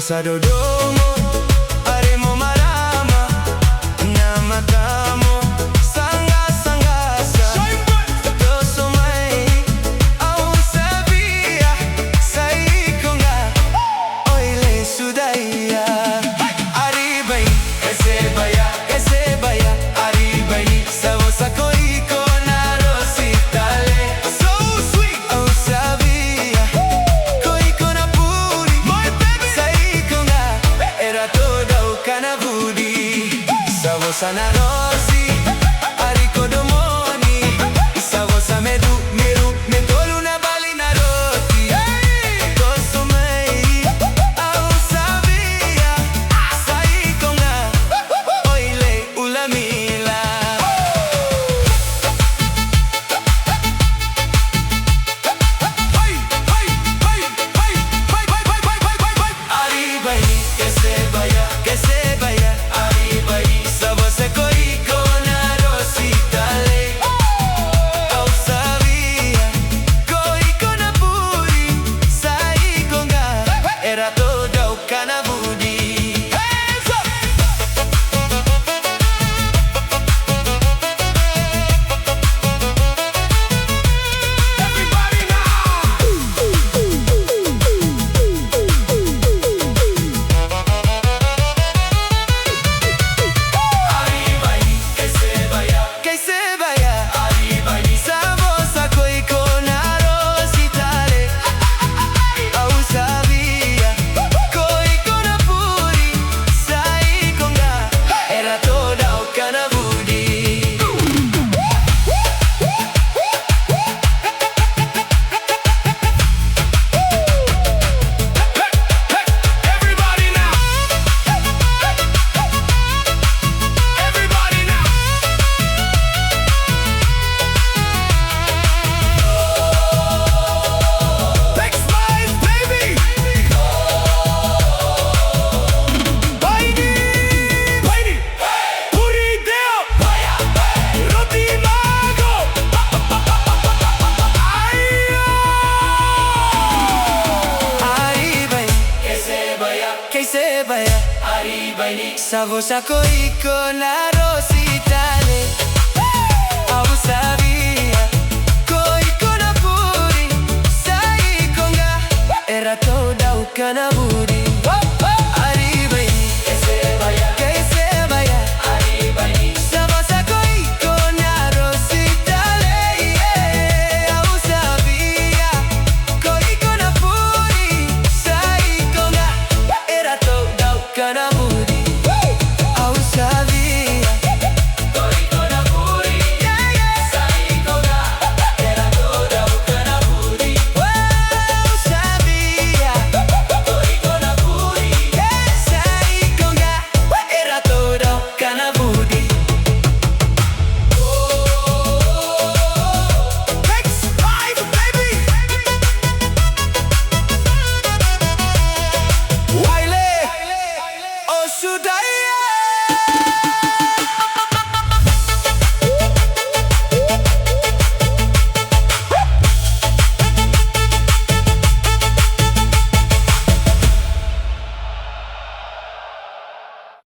Savosa Dodoma, Aremo Marama, Namatamo, Sanga Sangasa, Doso Mai, Aun Sabia, Saikonga, Oile Sudaya, Aribai, Kesebaya, Kesebaya, Aribai, Savosa Koiko Narositale, so sweet, oh Sabia, Koiko Napuri, my baby, Saikonga, era toda o Canavudi, Savosa Narosi, Ariko Domoni, Savosa Medu, Miru, Mentolu na Balina Roti, Doso Mai, Au Sabia, Saikonga, Oile Ulamila. Aribai, que se vaya, Aribai, Savosa Koiko Narositale, Au Sabia, Koiko Napuri, Saikonga, era toda o Canavudi. Que se vaya, Savosa Koiko Narositale, Au Sabia, Koiko Napuri, Saikonga, era toda o Canavudi. Everybody now, everybody now. Big smiles, baby. Baini, baini, puri deo, roti mago. Aribai, que se vaya, Aribai, Savosa Koiko Narositale, Au Sabia, Koiko Napuri, Saikonga, era toda o Canavudi.